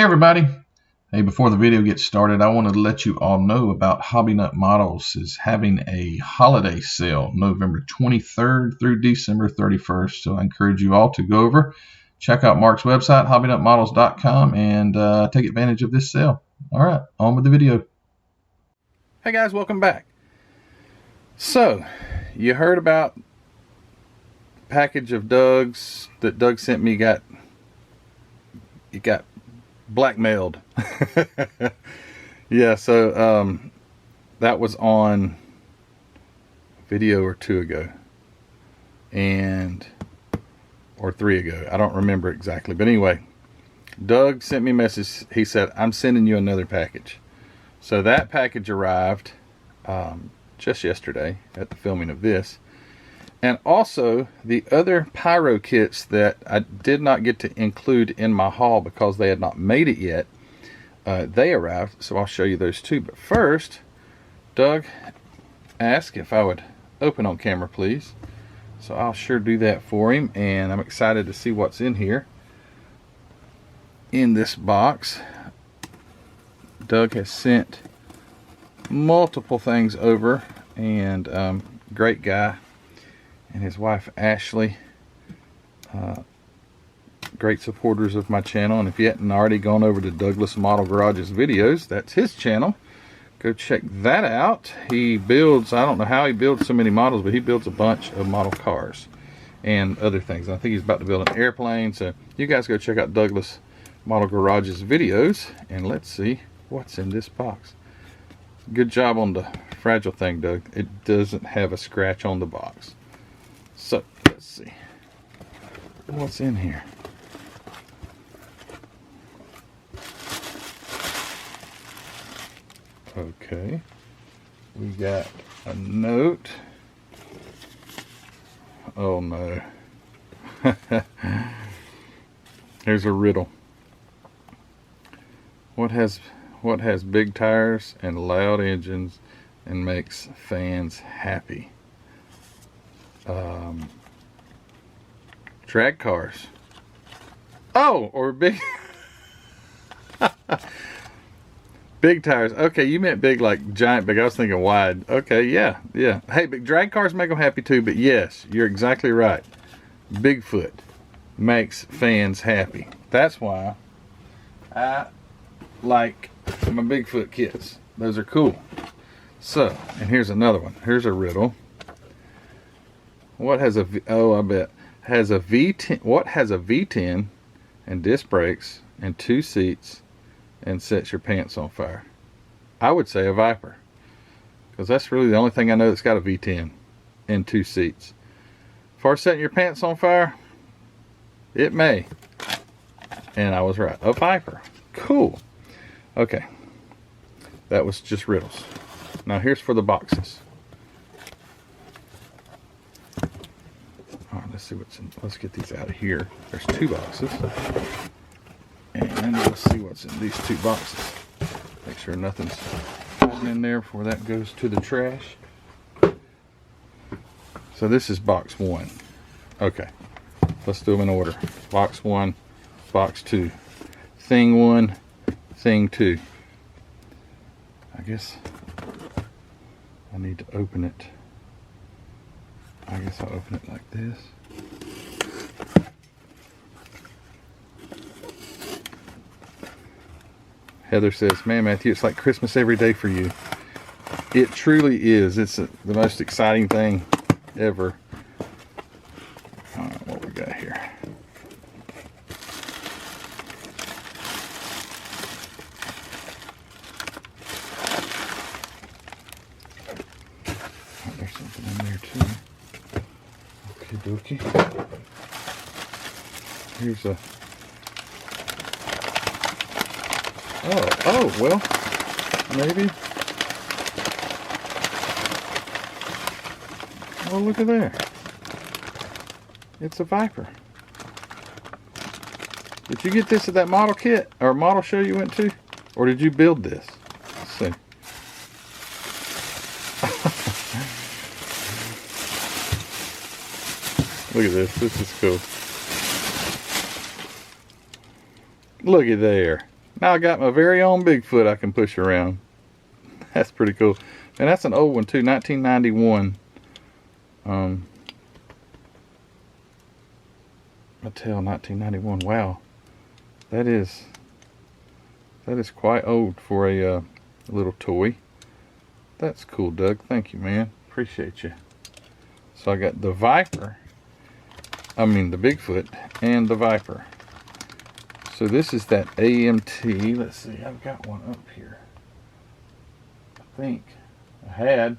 everybody. Hey, before the video gets started, I wanted to let you all know about Hobby Nut Models is having a holiday sale November 23rd through December 31st. So I encourage you all to go over, check out Mark's website, hobbynutmodels.com, and take advantage of this sale. All right, on with the video. Hey guys, welcome back. So, you heard about the package of Doug's that Doug sent me. It got blackmailed. Yeah, so that was on a video or two ago, or 3 ago. I don't remember exactly, but anyway, Doug sent me a message. He said, I'm sending you another package. So that package arrived just yesterday at the filming of this. And also the other Pyro kits that I did not get to include in my haul because they had not made it yet, they arrived. So I'll show you those too. But first, Doug asked if I would open on camera, please. So I'll sure do that for him. And I'm excited to see what's in here. In this box, Doug has sent multiple things over, and great guy and his wife Ashley, great supporters of my channel. And if you hadn't already gone over to Douglas Model Garage's videos, that's his channel, go check that out. He builds, I don't know how he builds so many models, but he builds a bunch of model cars and other things. I think he's about to build an airplane. So you guys go check out Douglas Model Garage's videos, and let's see what's in this box. Good job on the fragile thing, Doug. It doesn't have a scratch on the box. So let's see what's in here. Okay, we got a note. Oh no. Here's a riddle. What has big tires and loud engines and makes fans happy? Drag cars. Oh, or big big tires. Okay, you meant big like giant big. I was thinking wide. Okay, yeah. Hey, big drag cars make them happy too, but yes, you're exactly right. Bigfoot makes fans happy. That's why I like my Bigfoot kits. Those are cool. So, and here's another one. Here's a riddle. What has a V10 and disc brakes and 2 seats and sets your pants on fire? I would say a Viper, because that's really the only thing I know that's got a V10 and 2 seats. For setting your pants on fire, it may. And I was right. A Viper. Cool. Okay, that was just riddles. Now here's for the boxes. All right, let's see what's in. Let's get these out of here. There's 2 boxes, and let's see what's in these 2 boxes. Make sure nothing's hiding in there before that goes to the trash. So this is box 1. Okay, let's do them in order. Box 1, box 2, thing 1. Thing 2. I guess I need to open it. I guess I'll open it like this. Heather says, man, Matthew, it's like Christmas every day for you. It truly is. It's the most exciting thing ever. All right, what we got here? There's something in there too. Okie dokie. Here's a. Oh, well, maybe. Oh, look at there. It's a Viper. Did you get this at that model kit or model show you went to? Or did you build this? Let's see. Look at this. This is cool. Look at there. Now I got my very own Bigfoot I can push around. That's pretty cool. And that's an old one too, 1991. Mattel 1991. Wow, that is quite old for a little toy. That's cool, Doug. Thank you, man. Appreciate you. So I got the Viper. I mean the Bigfoot and the Viper. So this is that AMT. Let's see, I've got one up here. I think I had.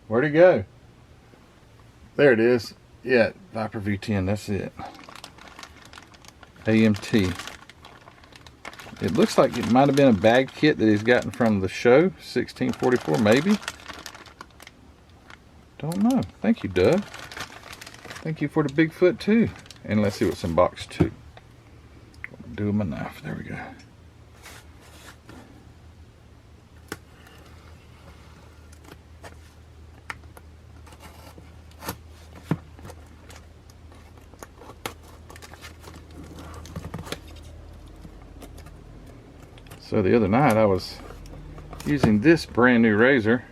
Where'd it go? There it is. Yeah, Viper V10. That's it. AMT. It looks like it might have been a bag kit that he's gotten from the show, 1644 maybe. Don't know. Thank you, Doug. Thank you for the Bigfoot too. And let's see what's in box 2. Do with my knife. There we go. So the other night I was using this brand new razor.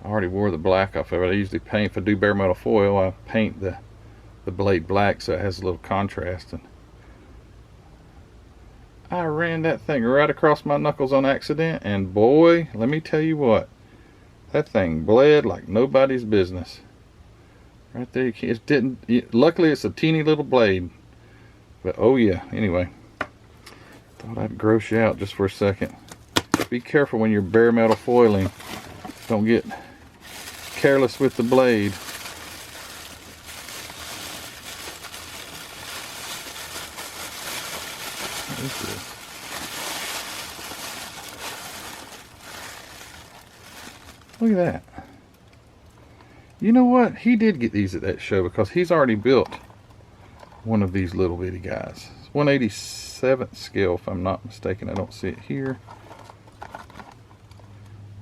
I already wore the black off of it. I usually paint, if I do bare metal foil, I paint the blade black so it has a little contrast. And I ran that thing right across my knuckles on accident, and boy, let me tell you what, that thing bled like nobody's business. Right there, it didn't. Luckily, it's a teeny little blade, but oh yeah. Anyway. Thought I'd gross you out just for a second. Be careful when you're bare metal foiling. Don't get careless with the blade. What is this? Look at that. You know what? He did get these at that show because he's already built one of these little bitty guys. It's 1/87th scale, if I'm not mistaken. I don't see it here,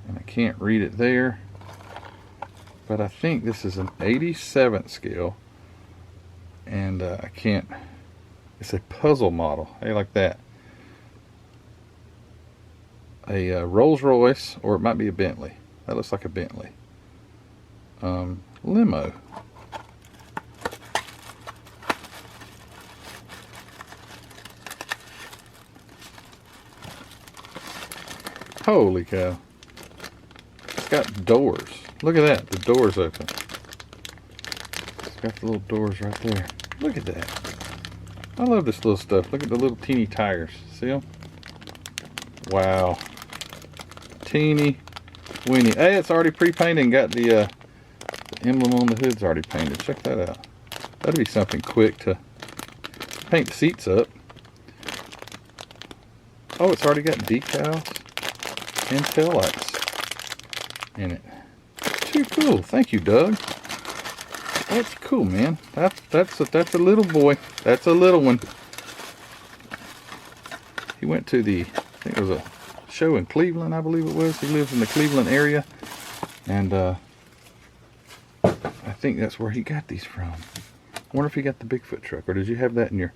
and I can't read it there, but I think this is an 87th scale, and I can't. It's a puzzle model. Hey, like that. A Rolls Royce, or it might be a Bentley. That looks like a Bentley. Limo. Holy cow. It's got doors. Look at that. The door's open. It's got the little doors right there. Look at that. I love this little stuff. Look at the little teeny tires. See them? Wow. Teeny weeny. Hey, it's already pre-painted and got the emblem on the hood's already painted. Check that out. That'd be something quick to paint the seats up. Oh, it's already got decals and tail lights in it. Too cool. Thank you, Doug. That's cool, man. That's a little boy. That's a little one. He went to the, I think it was a show in Cleveland, I believe it was. He lives in the Cleveland area, and I think that's where he got these from. I wonder if he got the Bigfoot truck, or did you have that in your,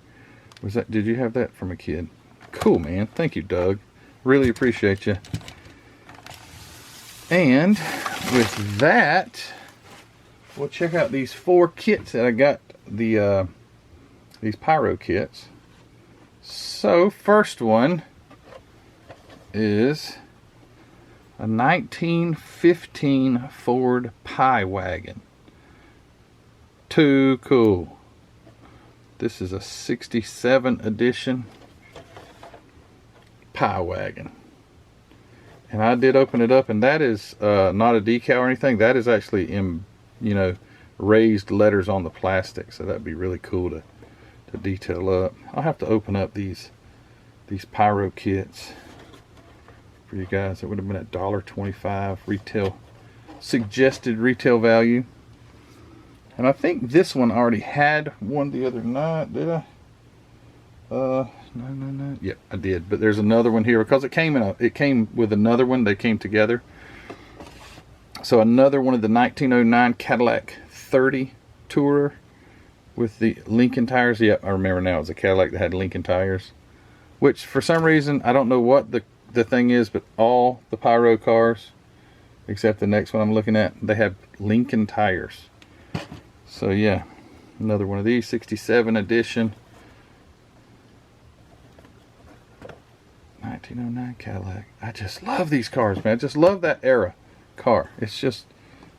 did you have that from a kid? Cool, man. Thank you, Doug. Really appreciate you. And with that, we'll check out these 4 kits that I got, these Pyro kits. So first one is a 1915 Ford Pie Wagon. Too cool. This is a 67 edition Pie Wagon. And I did open it up, and that is not a decal or anything. That is actually in, raised letters on the plastic. So that'd be really cool to detail up. I'll have to open up these Pyro kits for you guys. It would have been $1.25 retail, suggested retail value. And I think this one already had one the other night. Did I? No. Yep, I did. But there's another one here because it came with another one. They came together. So another one of the 1909 Cadillac 30 Tourer with the Lincoln tires. Yep, I remember now. It was a Cadillac that had Lincoln tires. which for some reason, I don't know what the thing is, but all the Pyro cars, except the next one I'm looking at, they have Lincoln tires. So yeah, another one of these, 67 edition. 1909 Cadillac. I just love these cars, man. I just love that era car. It's just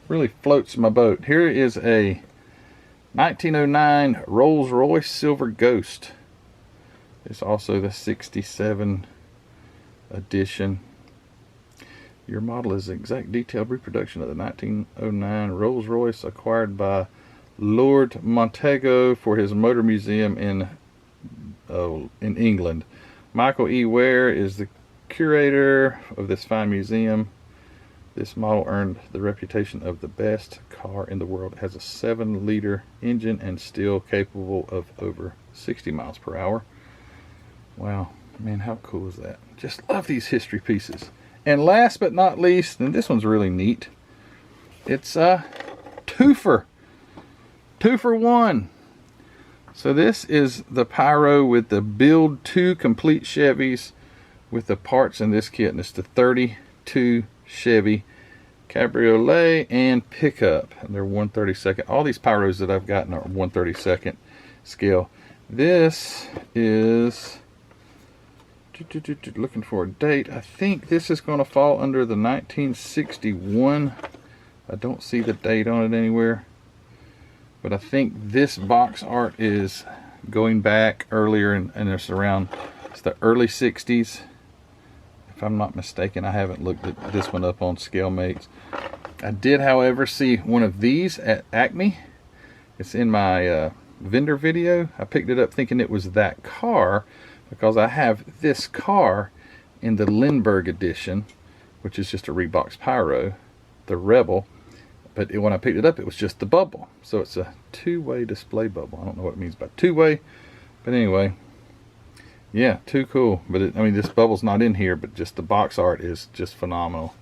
really floats my boat. Here is a 1909 Rolls-Royce Silver Ghost. It's also the 67 edition. Your model is the exact detailed reproduction of the 1909 Rolls-Royce acquired by Lord Montego for his motor museum in England. Michael E. Ware is the curator of this fine museum. This model earned the reputation of the best car in the world. It has a 7-liter engine and still capable of over 60 miles per hour. Wow, man, how cool is that? Just love these history pieces. And last but not least, and this one's really neat, it's a twofer. 2 for 1. So this is the Pyro with the build 2 complete Chevys with the parts in this kit. And it's the 32 Chevy Cabriolet and pickup. And they're 1/32. All these Pyros that I've gotten are 1/32 scale. This is, looking for a date, I think this is going to fall under the 1961. I don't see the date on it anywhere. But I think this box art is going back earlier, and it's around, it's the early 60s. If I'm not mistaken, I haven't looked at this one up on ScaleMates. I did, however, see one of these at Acme. It's in my vendor video. I picked it up thinking it was that car because I have this car in the Lindbergh edition, which is just a Reebox Pyro, the Rebel. But when I picked it up, it was just the bubble. So it's a 2-way display bubble. I don't know what it means by 2-way. But anyway, yeah, too cool. But I mean, this bubble's not in here, but just the box art is just phenomenal.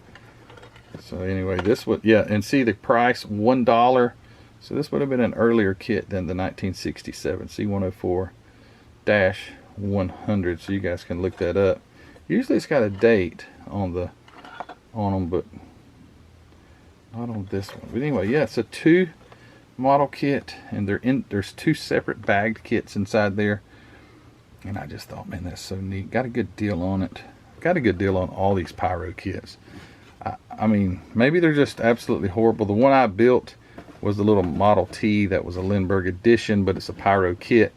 So anyway, this would, yeah, and see the price, $1. So this would have been an earlier kit than the 1967 C104-100. So you guys can look that up. Usually it's got a date on them, but not on this one. But anyway, yeah, it's a 2 model kit, and there's 2 separate bagged kits inside there. And I just thought, man, that's so neat. Got a good deal on it. Got a good deal on all these Pyro kits. I mean, maybe they're just absolutely horrible. The one I built was the little Model T that was a Lindbergh edition, but it's a Pyro kit.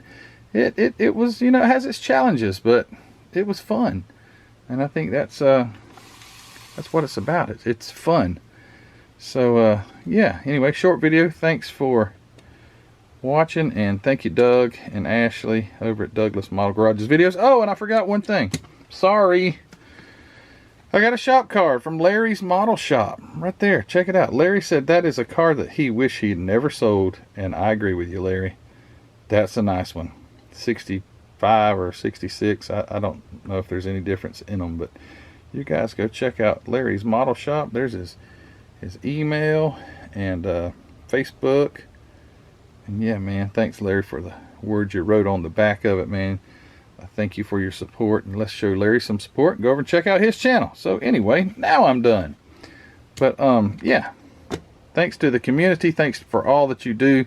It was, you know, it has its challenges, but it was fun. And I think that's what it's about. It's fun. So yeah, anyway, short video. Thanks for watching, and thank you Doug and Ashley over at Douglas Model Garage's videos. Oh, and I forgot one thing. Sorry. I got a shop card from Larry's Model Shop right there. Check it out. Larry said that is a car that he wished he'd never sold, and I agree with you, Larry. That's a nice one. 65 or 66. I don't know if there's any difference in them, but you guys go check out Larry's Model Shop. There's his email and Facebook. And yeah, man, thanks Larry for the words you wrote on the back of it, man. I thank you for your support, and let's show Larry some support and go over and check out his channel. So anyway, now I'm done. But yeah, thanks to the community. Thanks for all that you do.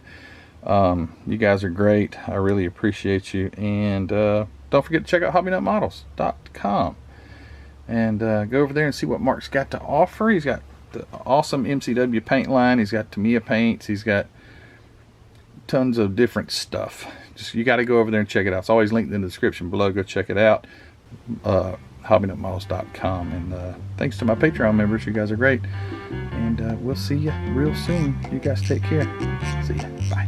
You guys are great. I really appreciate you. And don't forget to check out hobbynutmodels.com and go over there and see what Mark's got to offer. He's got the awesome MCW paint line. He's got Tamiya paints. He's got tons of different stuff. Just, you got to go over there and check it out. It's always linked in the description below. Go check it out. hobbynutmodels.com. And thanks to my Patreon members. You guys are great. And we'll see you real soon. You guys take care. See ya. Bye.